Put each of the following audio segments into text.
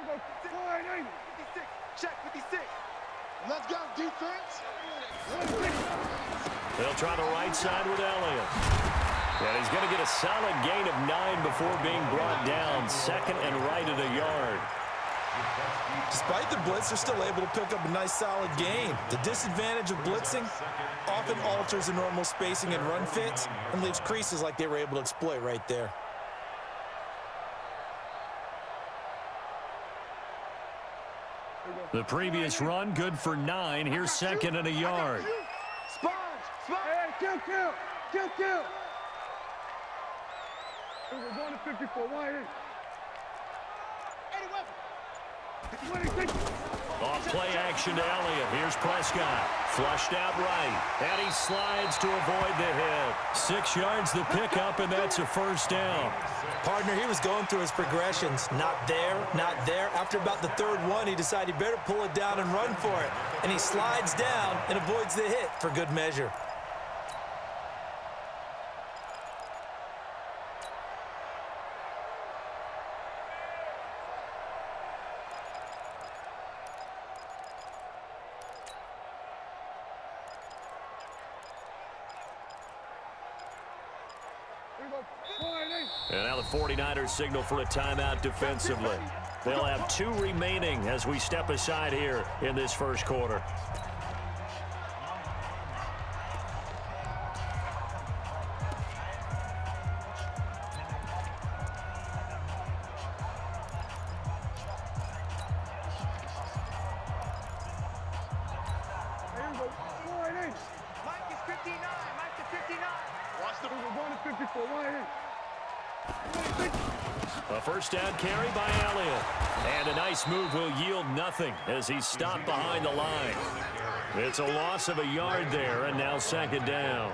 56. Check 56. Let's go, defense. They'll try the right side with Elliott. And he's going to get a solid gain of 9 before being brought down. Second and right at a yard. Despite the blitz, they're still able to pick up a nice solid gain. The disadvantage of blitzing often alters the normal spacing and run fits and leaves creases like they were able to exploit right there. The previous run, good for 9. Here's second and a yard. Sponge. Hey, kill. We're going to 54. Why is? Off play action to Elliott. Here's Prescott. Flushed out right. And he slides to avoid the hit. 6 yards the pickup, and that's a first down. Partner, he was going through his progressions. Not there. After about the third one, he decided he better pull it down and run for it. And he slides down and avoids the hit for good measure. And now the 49ers signal for a timeout defensively. They'll have 2 remaining as we step aside here in this first quarter. Mike is 59. Mike is 59. Watch the We're going to 54. Why is? A first down carry by Elliott. And a nice move will yield nothing as he's stopped behind the line. It's a loss of a yard there, and now second down.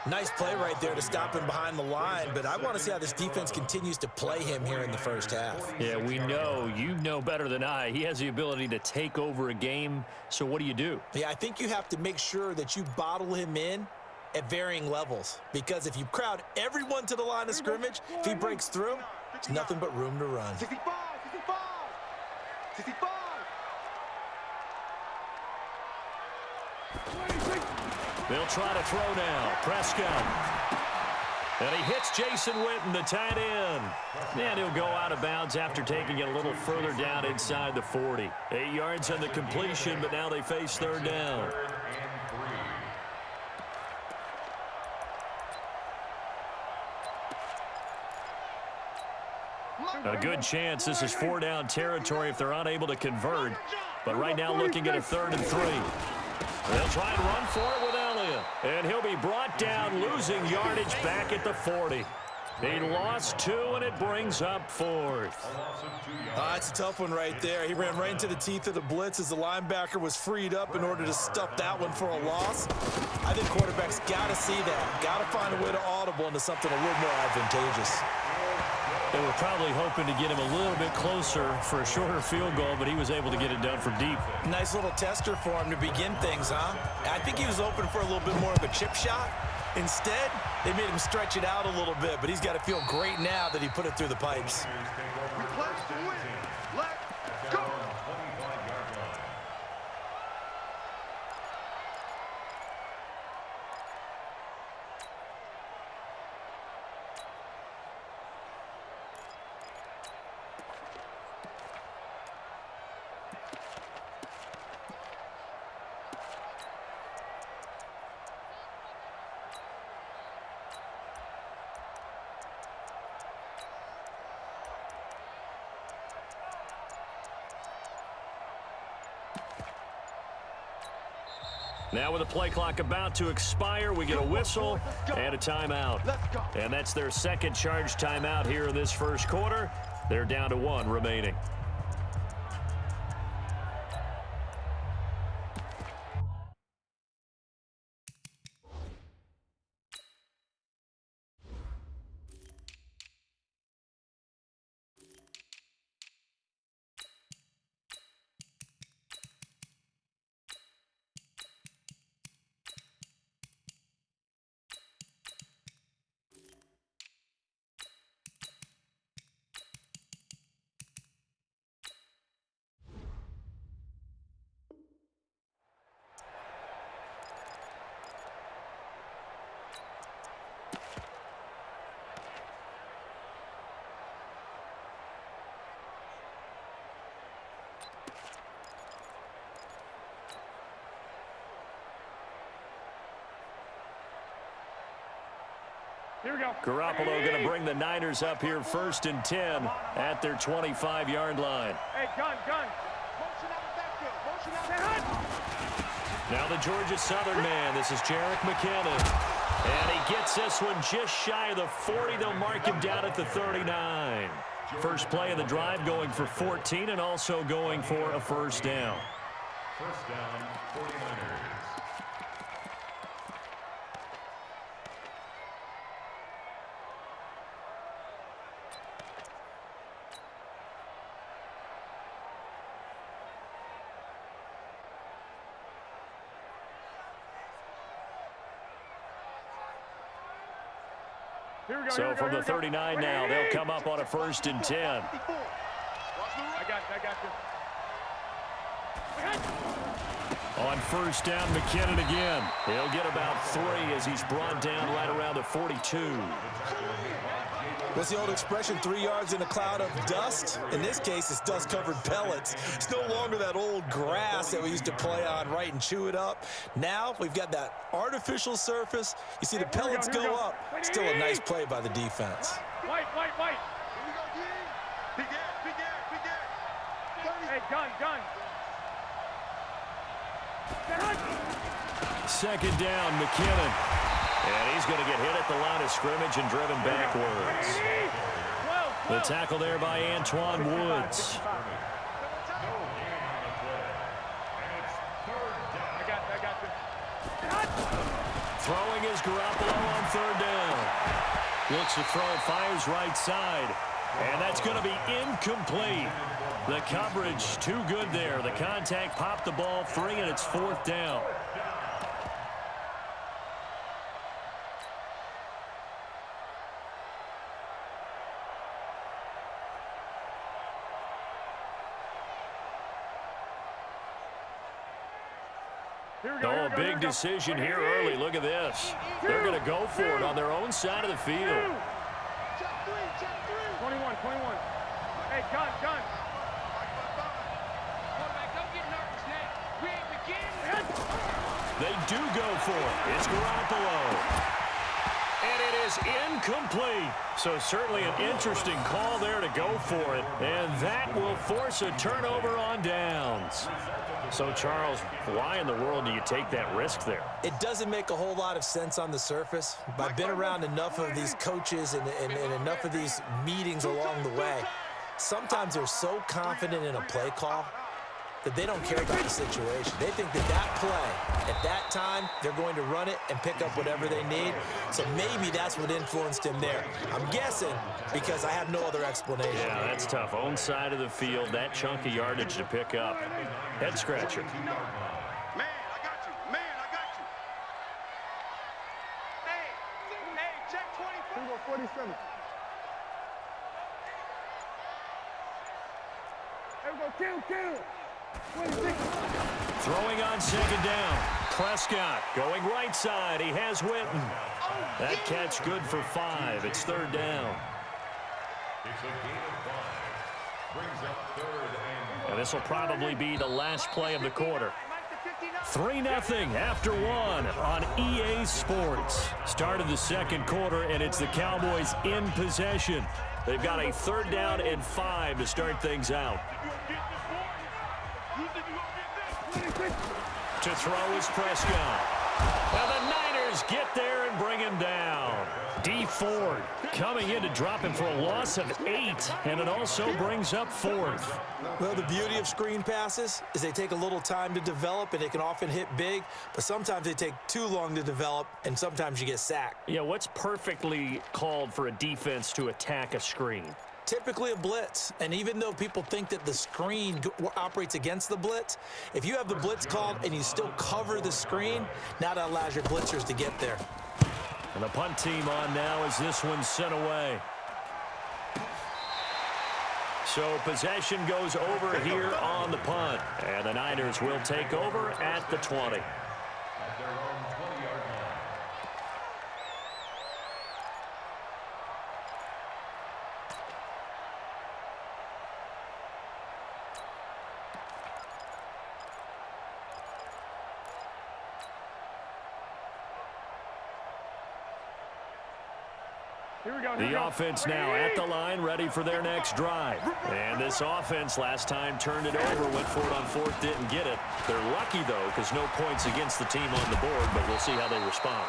Nice play right there to stop him behind the line, but I want to see how this defense continues to play him here in the first half. Yeah, we know. You know better than I. He has the ability to take over a game, so what do? Yeah, I think you have to make sure that you bottle him in at varying levels, because if you crowd everyone to the line of scrimmage, if he breaks through, there's nothing but room to run. 65. They'll try to throw now. Prescott. And he hits Jason Witten, the tight end. And he'll go out of bounds after taking it a little further down inside the 40. 8 yards on the completion, but now they face third down. A good chance this is 4-down territory if they're unable to convert. But right now looking at a 3rd and 3. They'll try and run for it with Elliott. And he'll be brought down, losing yardage back at the 40. He lost 2, and it brings up 4th. It's a tough one right there. He ran right into the teeth of the blitz as the linebacker was freed up in order to stuff that one for a loss. I think quarterbacks got to see that. Got to find a way to audible into something a little more advantageous. They were probably hoping to get him a little bit closer for a shorter field goal, but he was able to get it done from deep. Nice little tester for him to begin things, huh? I think he was open for a little bit more of a chip shot. Instead, they made him stretch it out a little bit, but he's got to feel great now that he put it through the pipes. Now with the play clock about to expire, we get a whistle and a timeout. And that's their second charge timeout here in this first quarter. They're down to 1 remaining. Here we go. Garoppolo going to bring the Niners up here 1st and 10 at their 25-yard line. Hey, gun. Motion out of the backfield. Motion out of the backfield. Now the Georgia Southern man. This is Jerick McKinnon. And he gets this one just shy of the 40. They'll mark him down at the 39. First play of the drive going for 14 and also going for a first down. First down, 49ers. So from the 39 now, they'll come up on a 1st and 10. I got you. On first down, McKinnon again. He'll get about 3 as he's brought down right around the 42. What's the old expression, 3 yards in a cloud of dust? In this case, it's dust-covered pellets. It's no longer that old grass that we used to play on, right, and chew it up. Now we've got that artificial surface. You see the pellets go up. Still a nice play by the defense. White. Big air. Hey, gun. Second down, McKinnon. And he's going to get hit at the line of scrimmage and driven backwards. The tackle there by Antoine Woods. Throwing is Garoppolo on 3rd down. Looks to throw, fires right side. And that's going to be incomplete. The coverage too good there. The contact popped the ball free, and it's 4th down. Oh, big decision here early. Look at this. They're going to go for it on their own side of the field. Check 3. 21. Hey, gun. Quarterback, don't get nervous now. We ain't beginning. They do go for it. It's Garoppolo. And it is incomplete. So certainly an interesting call there to go for it. And that will force a turnover on downs. So, Charles, why in the world do you take that risk there? It doesn't make a whole lot of sense on the surface. But I've been around enough of these coaches and enough of these meetings along the way. Sometimes they're so confident in a play call that they don't care about the situation. They think that play, at that time, they're going to run it and pick up whatever they need. So maybe that's what influenced him there. I'm guessing because I have no other explanation. Yeah, that's tough. Own side of the field, that chunk of yardage to pick up. Head scratcher. Man, I got you. Hey, check 24. Here we go, 47. Here we go, kill. 26. Throwing on 2nd down. Prescott going right side. He has Witten. That catch good for 5. It's 3rd down. It's a gain of 5. Brings up 3rd And this will probably be the last play of the quarter. 3-0 after 1 on EA Sports. Start of the 2nd quarter, and it's the Cowboys in possession. They've got a 3rd down and 5 to start things out. To throw is Prescott. And the Niners get there and bring him down. D Ford coming in to drop him for a loss of 8, and it also brings up 4th. Well, the beauty of screen passes is they take a little time to develop, and they can often hit big, but sometimes they take too long to develop, and sometimes you get sacked. Yeah, what's perfectly called for a defense to attack a screen? Typically a blitz, and even though people think that the screen operates against the blitz, if you have the blitz called and you still cover the screen, now that allows your blitzers to get there. And the punt team on now as this one's sent away. So possession goes over here on the punt, and the Niners will take over at the 20. At their own 20-yard line. The offense now at the line, ready for their next drive. And this offense last time turned it over, went for it on fourth, didn't get it. They're lucky, though, because no points against the team on the board, but we'll see how they respond.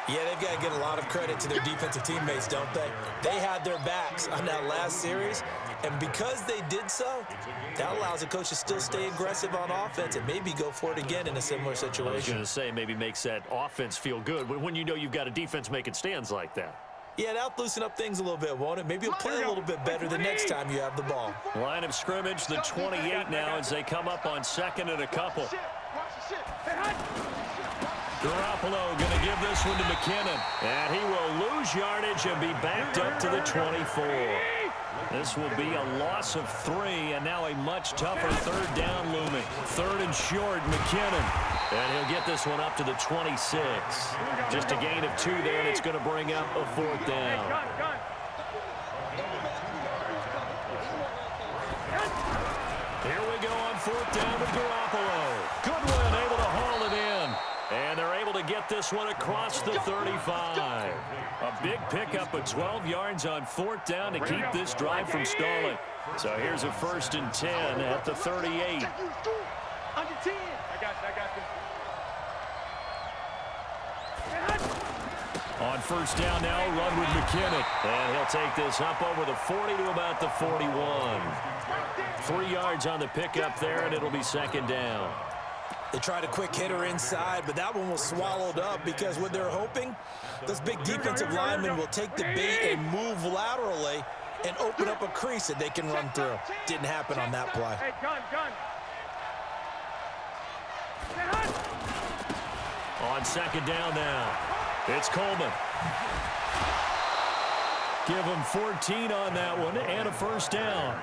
Yeah, they've got to get a lot of credit to their defensive teammates, don't they? They had their backs on that last series, and because they did so, that allows the coach to still stay aggressive on offense and maybe go for it again in a similar situation. I was going to say maybe makes that offense feel good when you know you've got a defense making stands like that. Yeah, that'll loosen up things a little bit, won't it? Maybe you'll play a little bit better the next time you have the ball. Line of scrimmage, the 28 now as they come up on second and a couple. Garoppolo going to give this one to McKinnon. And he will lose yardage and be backed up to the 24. This will be a loss of 3, and now a much tougher third down looming. Third and short, McKinnon. And he'll get this one up to the 26. Just a gain of 2 there, and it's going to bring up a fourth down. Here we go on fourth down with Garoppolo. Goodwin able to haul it in. And they're able to get this one across the 35. A big pickup of 12 yards on fourth down to keep this drive from stalling. So here's a 1st and 10 at the 38. Under 10. I got you. On first down now, run with McKinnon. And he'll take this up over the 40 to about the 41. 3 yards on the pickup there, and it'll be second down. They tried a quick hitter inside, but that one was swallowed up because what they're hoping, those big defensive linemen will take the bait and move laterally and open up a crease that they can run through. Didn't happen on that play. Hey, gun. On second down now, it's Coleman. Give him 14 on that one and a first down.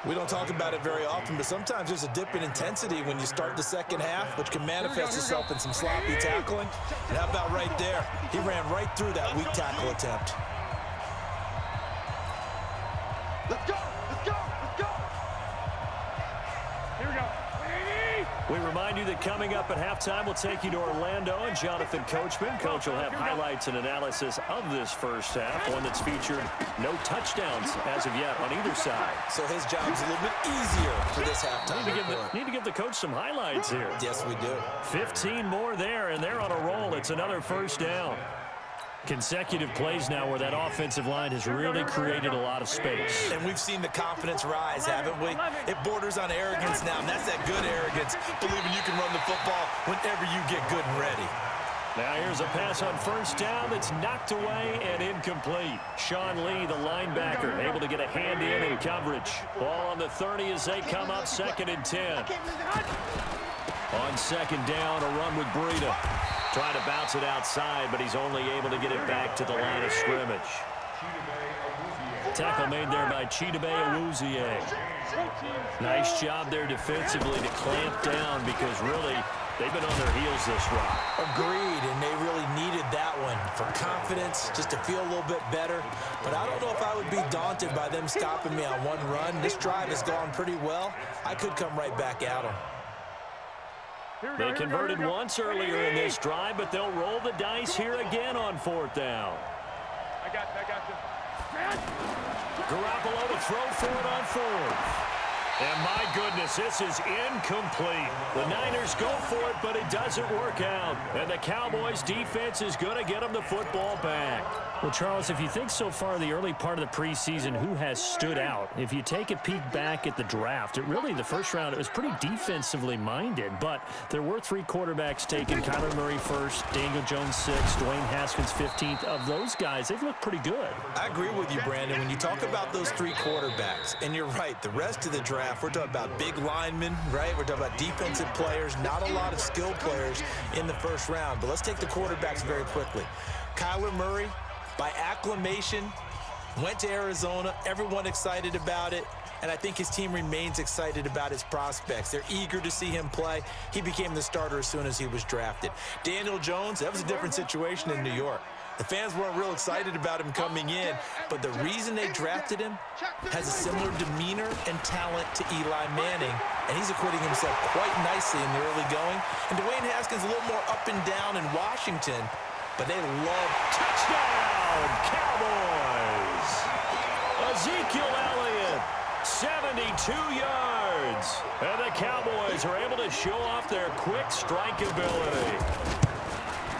We don't talk about it very often, but sometimes there's a dip in intensity when you start the second half, which can manifest itself in some sloppy tackling. And how about right there? He ran right through that weak tackle attempt. Let's go. Here we go. We remind you that coming up at halftime, we'll take you to Orlando and Jonathan Coachman. Coach will have highlights and analysis of this first half, one that's featured no touchdowns as of yet on either side. So his job's a little bit easier for this halftime. Need to give the coach some highlights here. Yes, we do. 15 more there, and they're on a roll. It's another first down. Consecutive plays now where that offensive line has really created a lot of space. And we've seen the confidence rise, haven't we? It borders on arrogance now, and that's that good arrogance, believing you can run the football whenever you get good and ready. Now here's a pass on first down that's knocked away and incomplete. Sean Lee, the linebacker, able to get a hand in coverage. Ball on the 30 as they come up 2nd and 10. On second down, a run with Breida. Trying to bounce it outside, but he's only able to get it back to the line of scrimmage. Tackle made there by Chidobe Awuzie. Nice job there defensively to clamp down because really they've been on their heels this run. Agreed, and they really needed that one for confidence, just to feel a little bit better. But I don't know if I would be daunted by them stopping me on one run. This drive has gone pretty well. I could come right back at them. They converted once earlier in this drive, but they'll roll the dice here again on fourth down. I got you. Garoppolo to throw for it on fourth. And my goodness, this is incomplete. The Niners go for it, but it doesn't work out. And the Cowboys defense is going to get them the football back. Well, Charles, if you think so far the early part of the preseason, who has stood out? If you take a peek back at the draft, the first round, it was pretty defensively minded. But there were 3 quarterbacks taken. Kyler Murray first, Daniel Jones 6th, Dwayne Haskins 15th. Of those guys, they've looked pretty good. I agree with you, Brandon. When you talk about those 3 quarterbacks, and you're right, the rest of the draft, we're talking about big linemen, right? We're talking about defensive players, not a lot of skill players in the first round. But let's take the quarterbacks very quickly. Kyler Murray, by acclamation, went to Arizona. Everyone excited about it. And I think his team remains excited about his prospects. They're eager to see him play. He became the starter as soon as he was drafted. Daniel Jones, that was a different situation in New York. The fans weren't real excited about him coming in, but the reason they drafted him has a similar demeanor and talent to Eli Manning, and he's acquitting himself quite nicely in the early going. And Dwayne Haskins a little more up and down in Washington, but they love. Touchdown, Cowboys! Ezekiel Elliott, 72 yards. And the Cowboys are able to show off their quick strike ability.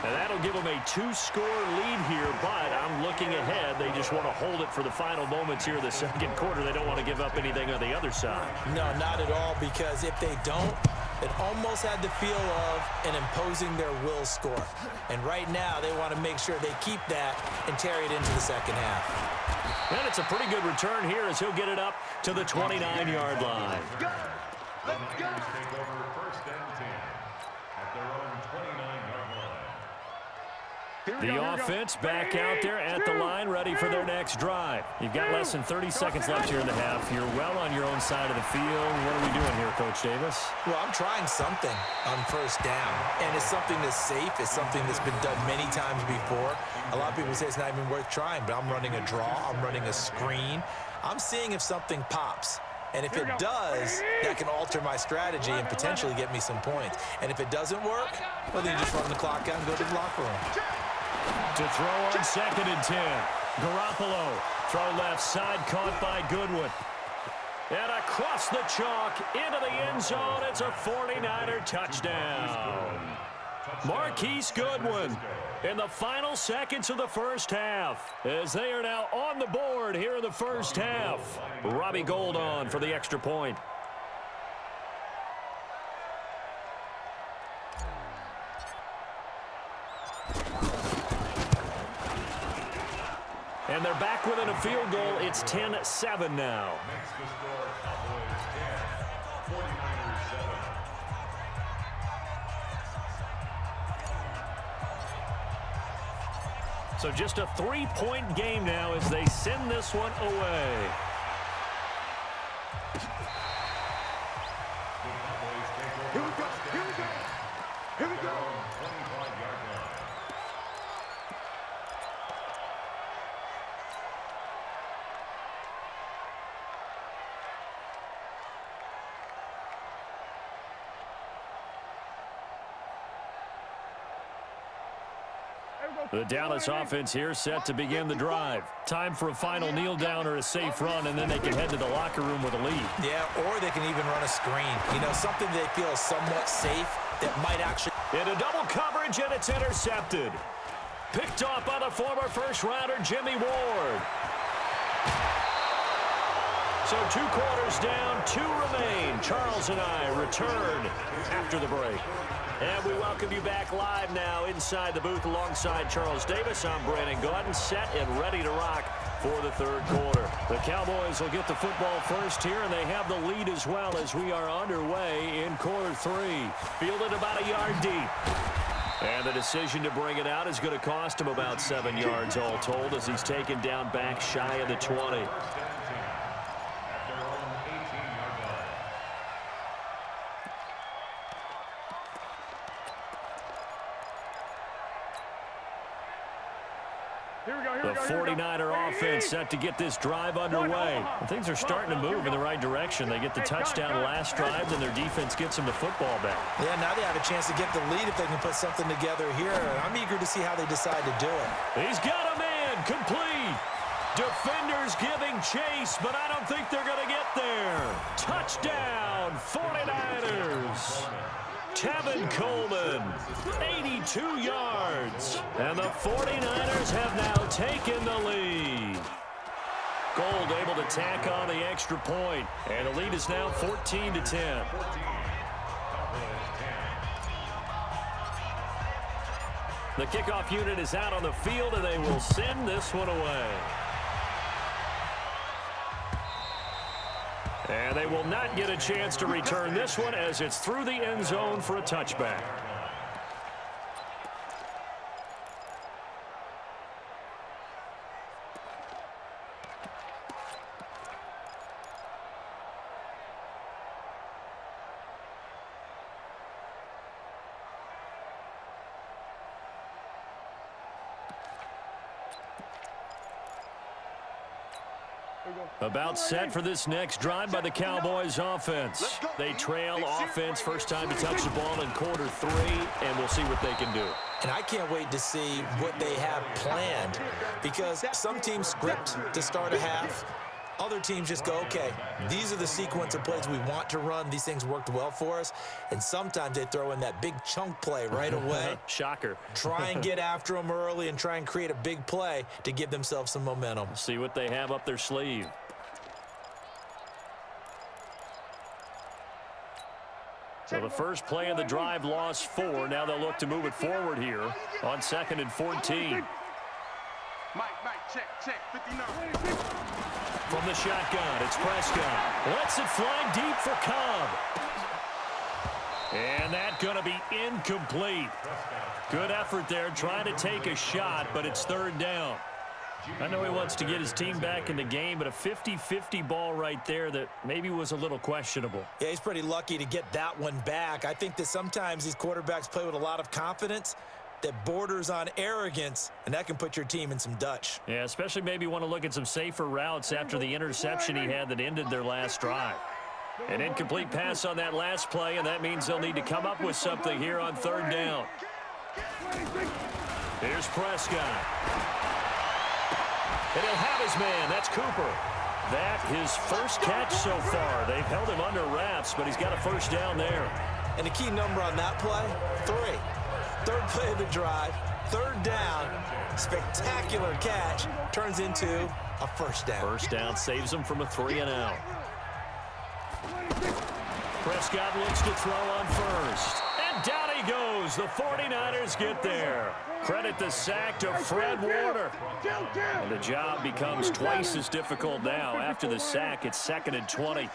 And that'll give them a 2-score lead here, but I'm looking ahead. They just want to hold it for the final moments here in the second quarter. They don't want to give up anything on the other side. No, not at all, because if they don't, it almost had the feel of an imposing their will score. And right now, they want to make sure they keep that and carry it into the second half. And it's a pretty good return here as he'll get it up to the 29-yard line. The Niners take over first and 10 at their own 29-yard line. The offense back out there at the line, ready for their next drive. You've got less than 30 seconds left here in the half. You're well on your own side of the field. What are we doing here, Coach Davis? Well, I'm trying something on first down, and it's something that's safe. It's something that's been done many times before. A lot of people say it's not even worth trying, but I'm running a draw. I'm running a screen. I'm seeing if something pops. And if it does, that can alter my strategy and potentially get me some points. And if it doesn't work, well, then you just run the clock out and go to the locker room. To throw on 2nd and 10. Garoppolo. Throw left side, caught by Goodwin. And across the chalk, into the end zone. It's a 49er touchdown. Marquise Goodwin in the final seconds of the first half, as they are now on the board here in the first half. Robbie Gould on for the extra point. And they're back within a field goal. It's 10-7 now. Makes the score Cowboys 10, 49ers 7. So just a 3-point game now as they send this one away. The Cowboys take over Here we go. first Here and we go. 10 Here we at their go. own 25-yard line. The Dallas offense here set to begin the drive. Time for a final kneel down or a safe run, and then they can head to the locker room with a lead. Yeah, or they can even run a screen. You know, something they feel is somewhat safe that might actually... Into double coverage, and it's intercepted. Picked off by the former first-rounder Jimmy Ward. So 2 quarters down, 2 remain. Charles and I return after the break. And we welcome you back live now inside the booth alongside Charles Davis. I'm Brandon Gordon, set and ready to rock for the third quarter. The Cowboys will get the football first here, and they have the lead as well as we are underway in quarter 3. Fielded about a yard deep. And the decision to bring it out is going to cost him about 7 yards all told as he's taken down back shy of the 20. The 49er offense set to get this drive underway. Things are starting to move in the right direction. They get the touchdown last drive, then their defense gets them the football back. Yeah, now they have a chance to get the lead if they can put something together here. I'm eager to see how they decide to do it. He's got a man complete. Defenders giving chase, but I don't think they're going to get there. Touchdown, 49ers. Tevin Coleman, 82 yards. And the 49ers have now taken the lead. Gould able to tack on the extra point, and the lead is now 14-10. The kickoff unit is out on the field, and they will send this one away. And they will not get a chance to return this one as it's through the end zone for a touchback. About set for this next drive by the Cowboys offense. They trail offense, first time to touch the ball in quarter 3, and we'll see what they can do. And I can't wait to see what they have planned, because some teams script to start a half. Other teams just go, okay, these are the sequence of plays we want to run. These things worked well for us. And sometimes they throw in that big chunk play right away. Shocker. Try and get after them early and try and create a big play to give themselves some momentum. See what they have up their sleeve. So the first play of the drive lost 4. Now they'll look to move it forward here on 2nd and 14. Mike, check, 59. From the shotgun, it's Prescott. Lets it fly deep for Cobb. And that's going to be incomplete. Good effort there, trying to take a shot, but it's 3rd down. I know he wants to get his team back in the game, but a 50-50 ball right there that maybe was a little questionable. Yeah, he's pretty lucky to get that one back. I think that sometimes these quarterbacks play with a lot of confidence that borders on arrogance, and that can put your team in some Dutch. Yeah, especially maybe want to look at some safer routes after the interception he had that ended their last drive. An incomplete pass on that last play, and that means they'll need to come up with something here on 3rd down. Here's Prescott. And he'll have his man. That's Cooper. That his first catch so far. They've held him under wraps, but he's got a 1st down there. And the key number on that play, 3. 3rd play of the drive, 3rd down, spectacular catch, turns into a 1st down. 1st down saves him from a 3-and-out. Prescott looks to throw on 1st. And down he goes. The 49ers get there. Credit the sack to Fred Warner. And the job becomes twice as difficult now. After the sack, it's 2nd and 20.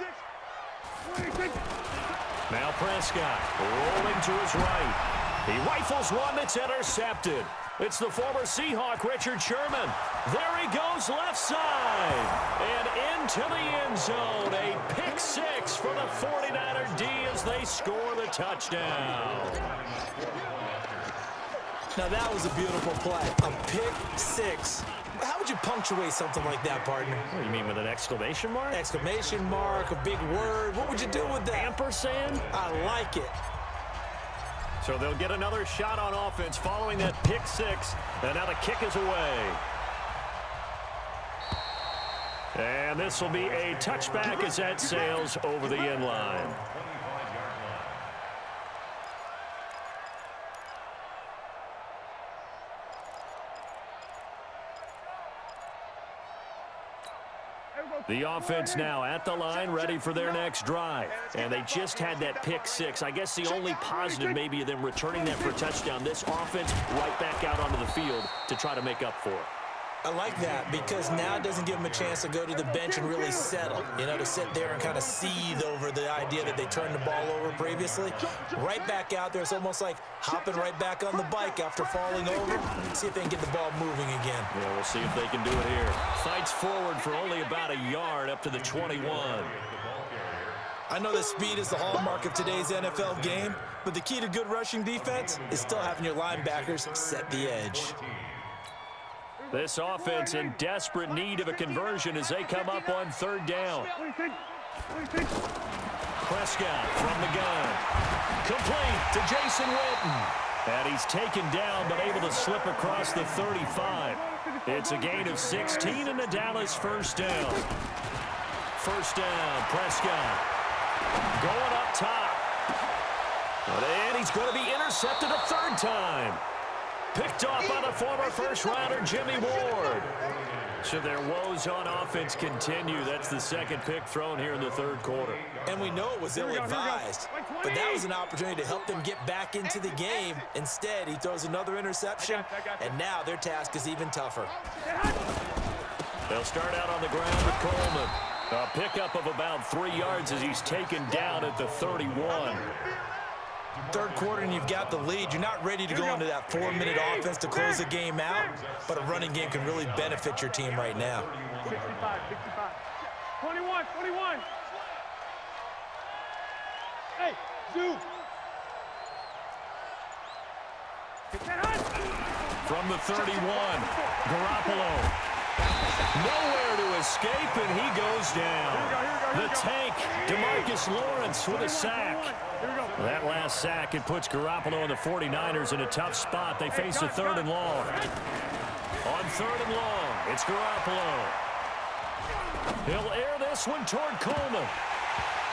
Now Prescott rolling to his right. He rifles one that's intercepted. It's the former Seahawk, Richard Sherman. There he goes, left side. And into the end zone. A pick 6 for the 49er D as they score the touchdown. Now that was a beautiful play. A pick 6. How would you punctuate something like that, partner? What do you mean, with an exclamation mark? Exclamation mark, a big word. What would you do with that? Ampersand? I like it. So they'll get another shot on offense following that pick 6. And now the kick is away. And this will be a touchback as that sails over the end line. The offense now at the line, ready for their next drive. And they just had that pick 6. I guess the only positive maybe of them returning that for a touchdown. This offense right back out onto the field to try to make up for it. I like that because now it doesn't give them a chance to go to the bench and really settle, you know, to sit there and kind of seethe over the idea that they turned the ball over previously. Right back out there, it's almost like hopping right back on the bike after falling over. See if they can get the ball moving again. Yeah, we'll see if they can do it here. Fights forward for only about a yard up to the 21. I know that speed is the hallmark of today's NFL game, but the key to good rushing defense is still having your linebackers set the edge. This offense in desperate need of a conversion as they come up on 3rd down. Prescott from the gun. Complete to Jason Witten. And he's taken down but able to slip across the 35. It's a gain of 16 and the Dallas 1st down. 1st down, Prescott. Going up top. And he's going to be intercepted a 3rd time. Picked off by the former first-rounder Jimmy Ward. So their woes on offense continue. That's the 2nd pick thrown here in the 3rd quarter. And we know it was ill-advised, but that was an opportunity to help them get back into the game. Instead, he throws another interception, and now their task is even tougher. They'll start out on the ground with Coleman. A pickup of about 3 yards as he's taken down at the 31. 3rd quarter and you've got the lead. You're not ready to go into that 4-minute offense to close the game out, but a running game can really benefit your team right now. 65. 21. Hey, Zoo. From the 31, Garoppolo. Nowhere to escape, and he goes down. The tank, DeMarcus Lawrence with a sack. That last sack, it puts Garoppolo and the 49ers in a tough spot. They face a 3rd and long. On 3rd and long, it's Garoppolo. He'll air this one toward Coleman.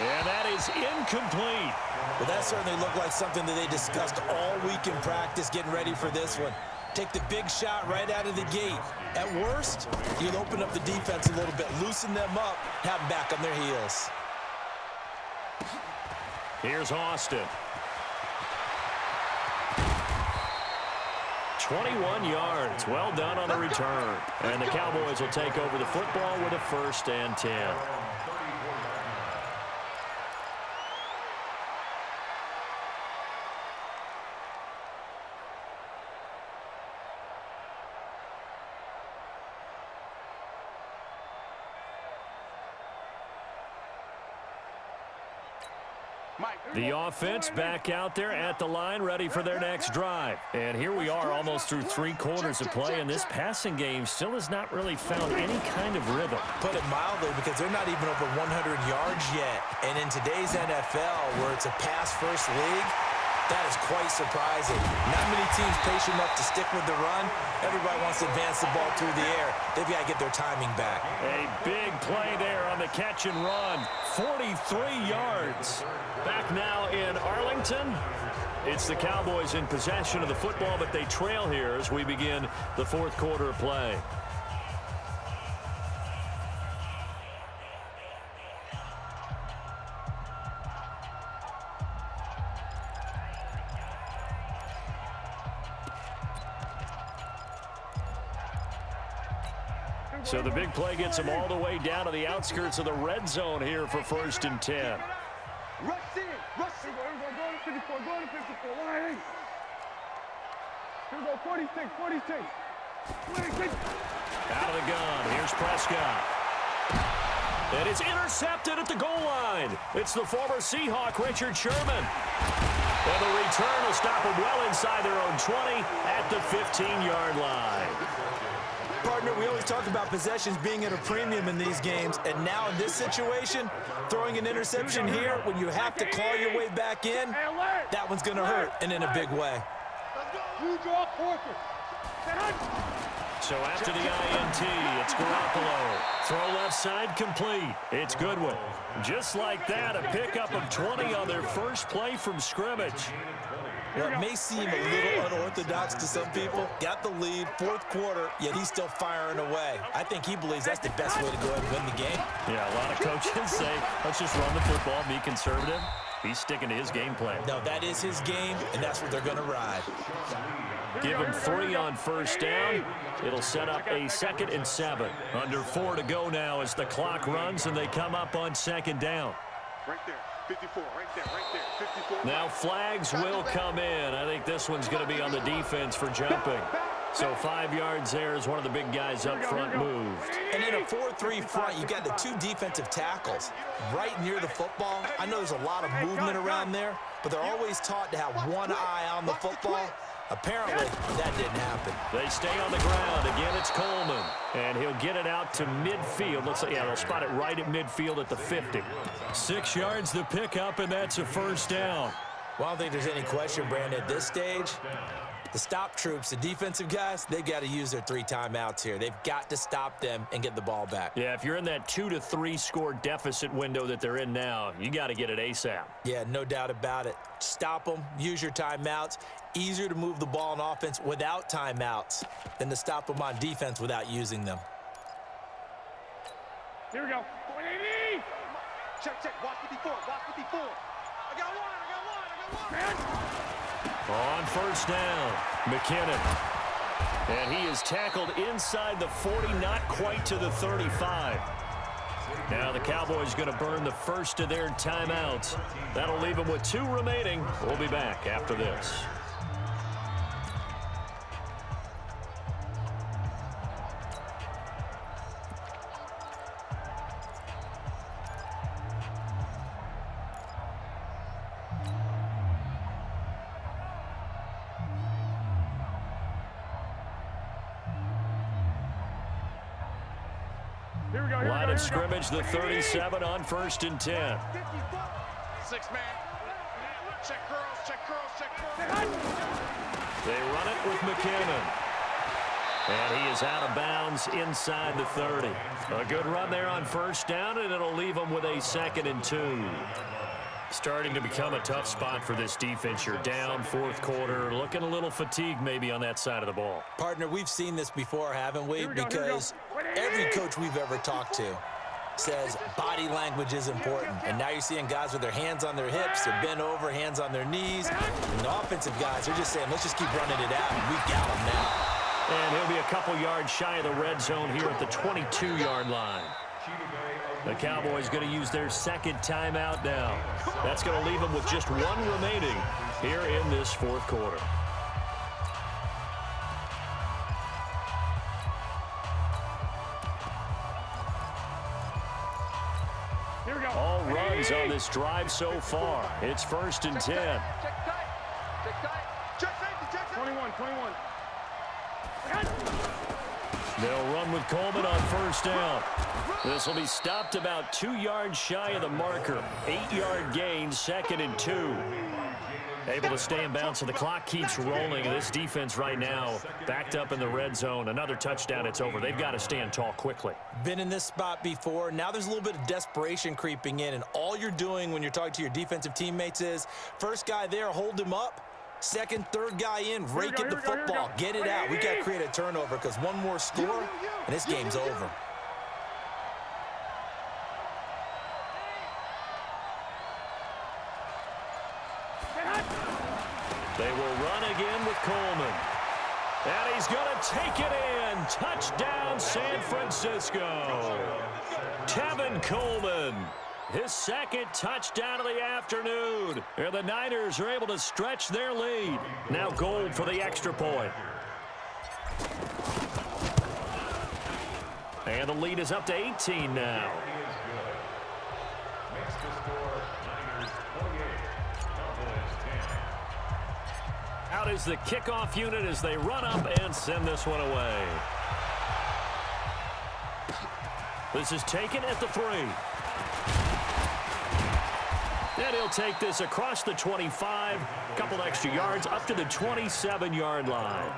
And that is incomplete. Well, that certainly looked like something that they discussed all week in practice, getting ready for this one. Take the big shot right out of the gate. At worst, you'll open up the defense a little bit, loosen them up, have them back on their heels. Here's Austin. 21 yards. Well done on the return. And the Cowboys will take over the football with a 1st and 10. The offense back out there at the line, ready for their next drive. And here we are almost through 3 quarters of play, and this passing game still has not really found any kind of rhythm. Put it mildly, because they're not even over 100 yards yet. And in today's NFL, where it's a pass-first league, that is quite surprising. Not many teams patient enough to stick with the run. Everybody wants to advance the ball through the air. They've got to get their timing back. A big play there on the catch and run. 43 yards. Back now in Arlington. It's the Cowboys in possession of the football, but they trail here as we begin the 4th quarter of play. So the big play gets them all the way down to the outskirts of the red zone here for 1st and 10. Rush in. Rush in. Go to 54. Go to 54. Why? Here we go. 46. 46. 46. Out of the gun. Here's Prescott. And it's intercepted at the goal line. It's the former Seahawk, Richard Sherman. And the return will stop them well inside their own 20 at the 15-yard line. Partner, we always talk about possessions being at a premium in these games, and now in this situation, throwing an interception here when you have to claw your way back in, that one's going to hurt, and in a big way. So after the INT, it's Garoppolo. Throw left side complete. It's Goodwin. Just like that, a pickup of 20 on their first play from scrimmage. Well, it may seem a little unorthodox to some people. Got the lead, 4th quarter, yet he's still firing away. I think he believes that's the best way to go ahead and win the game. Yeah, a lot of coaches say, let's just run the football, be conservative. He's sticking to his game plan. No, that is his game, and that's what they're going to ride. Give him 3 on 1st down. It'll set up a 2nd and 7. Under 4 to go now as the clock runs and they come up on 2nd down. Right there. 54, right there, 54. Now flags will come in. I think this one's going to be on the defense for jumping. So 5 yards there as one of the big guys up front moved. And in a 4-3 front, you got the 2 defensive tackles right near the football. I know there's a lot of movement around there, but they're always taught to have one eye on the football. Apparently, that didn't happen. They stay on the ground. Again, it's Coleman. And he'll get it out to midfield. Looks like, yeah, they'll spot it right at midfield at the 50. 6 yards to pick up, and that's a 1st down. Well, I don't think there's any question, Brandon, at this stage. The stop troops, the defensive guys, they got to use their 3 timeouts here. They've got to stop them and get the ball back. Yeah, if you're in that 2 to 3 score deficit window that they're in now, you got to get it ASAP. Yeah, no doubt about it. Stop them, use your timeouts. Easier to move the ball on offense without timeouts than to stop them on defense without using them. Here we go. Check, check. Watch 54. Watch 54. I got one. On 1st down, McKinnon. And he is tackled inside the 40, not quite to the 35. Now the Cowboys going to burn the first of their timeouts. That'll leave them with 2 remaining. We'll be back after this. of scrimmage, the 37 on 1st and 10. 6-man. Check curls, check curls, check curls. They run it with McKinnon. And he is out of bounds inside the 30. A good run there on 1st down, and it'll leave them with a 2nd and 2. Starting to become a tough spot for this defense. You're down 4th quarter, looking a little fatigued maybe on that side of the ball. Partner, we've seen this before, haven't we? Because every coach we've ever talked to says body language is important. And now you're seeing guys with their hands on their hips, they're bent over, hands on their knees. And the offensive guys are just saying, let's just keep running it out, and we've got them now. And he'll be a couple yards shy of the red zone here at the 22-yard line. The Cowboys going to use their 2nd timeout now. That's going to leave them with just 1 remaining here in this 4th quarter. Here we go. All runs on this drive so far. It's 1st and 10. Check tight. Check tight. Check safety, check safety. 21, 21. They'll run with Coleman on 1st down. This will be stopped about 2 yards shy of the marker. 8-yard gain, 2nd and 2. Able to stay in bounds, so the clock keeps rolling. This defense right now backed up in the red zone. Another touchdown, it's over. They've got to stand tall quickly. Been in this spot before. Now there's a little bit of desperation creeping in, and all you're doing when you're talking to your defensive teammates is, first guy there, hold him up. 2nd, 3rd guy in, rake at the football. Get it out. We got to create a turnover because one more score, and this game's over. They will run again with Coleman. And he's going to take it in. Touchdown, San Francisco. Tevin Coleman. His 2nd touchdown of the afternoon. And the Niners are able to stretch their lead. Now Gold for the extra point. And the lead is up to 18 now. Makes the score Niners 28, Cowboys 10. Out is the kickoff unit as they run up and send this one away. This is taken at the 3. And he'll take this across the 25, a couple extra yards up to the 27-yard line.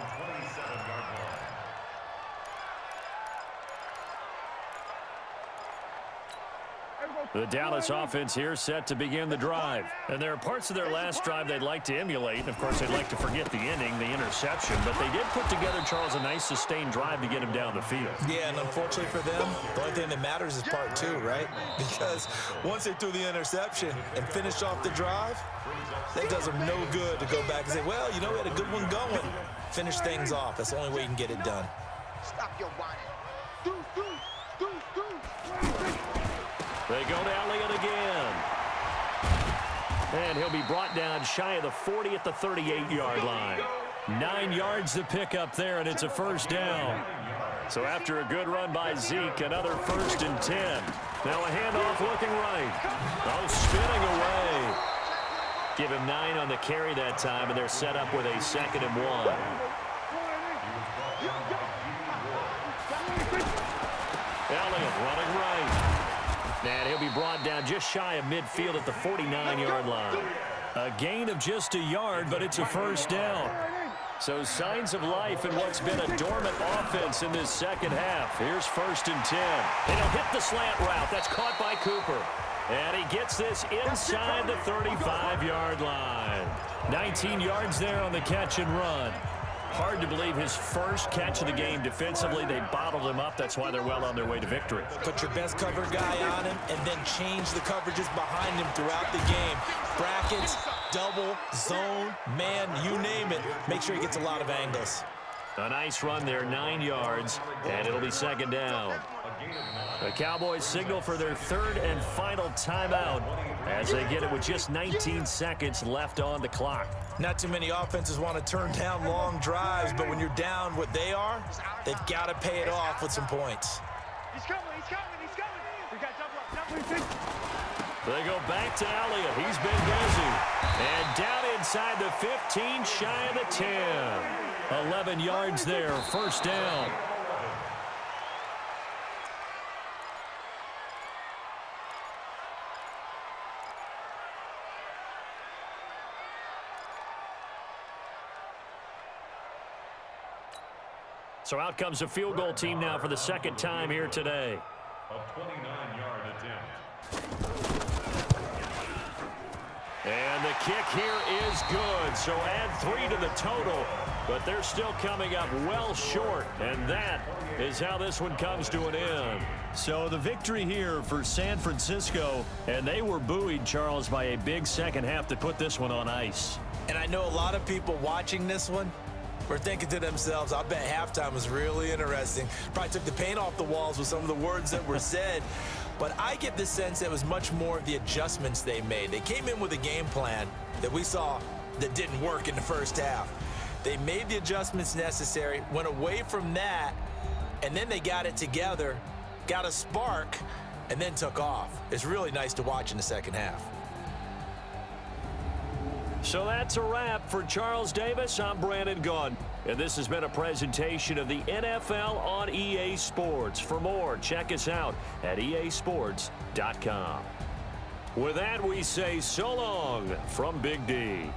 The Dallas offense here set to begin the drive. And there are parts of their last drive they'd like to emulate. And, of course, they'd like to forget the ending, the interception. But they did put together, Charles, a nice sustained drive to get him down the field. Yeah, and unfortunately for them, the only thing that matters is part 2, right? Because once they threw the interception and finished off the drive, that does them no good to go back and say, well, you know, we had a good one going. Finish things off. That's the only way you can get it done. Stop your whining. They go to Elliott again. And he'll be brought down shy of the 40 at the 38-yard line. 9 yards to pick up there, and it's a 1st down. So after a good run by Zeke, another 1st and 10. Now a handoff looking right. Oh, spinning away. Give him 9 on the carry that time, and they're set up with a 2nd and 1. Elliott running right. And he'll be brought down just shy of midfield at the 49-yard line. A gain of just a yard, but it's a 1st down. So signs of life in what's been a dormant offense in this 2nd half. Here's 1st and 10. And he'll hit the slant route. That's caught by Cooper. And he gets this inside the 35-yard line. 19 yards there on the catch and run. Hard to believe his first catch of the game defensively. They bottled him up. That's why they're well on their way to victory. Put your best cover guy on him and then change the coverages behind him throughout the game. Brackets, double, zone, man, you name it. Make sure he gets a lot of angles. A nice run there, 9 yards, and it'll be 2nd down. The Cowboys signal for their 3rd and final timeout as they get it with just 19 seconds left on the clock. Not too many offenses want to turn down long drives, but when you're down what they are, they've got to pay it off with some points. He's coming. We got double up. They go back to Elliott. He's been busy. And down inside the 15, shy of the 10. 11 yards there, 1st down. So out comes a field goal team now for the second time here today. A 29-yard attempt. And the kick here is good. So add 3 to the total. But they're still coming up well short. And that is how this one comes to an end. So the victory here for San Francisco. And they were buoyed, Charles, by a big second half that put this one on ice. And I know a lot of people watching this one were thinking to themselves, I bet halftime was really interesting. Probably took the paint off the walls with some of the words that were said. But I get the sense it was much more of the adjustments they made. They came in with a game plan that we saw that didn't work in the first half. They made the adjustments necessary, went away from that, and then they got it together, got a spark, and then took off. It's really nice to watch in the second half. So that's a wrap for Charles Davis. I'm Brandon Gaudin, and this has been a presentation of the NFL on EA Sports. For more, check us out at easports.com. With that, we say so long from Big D.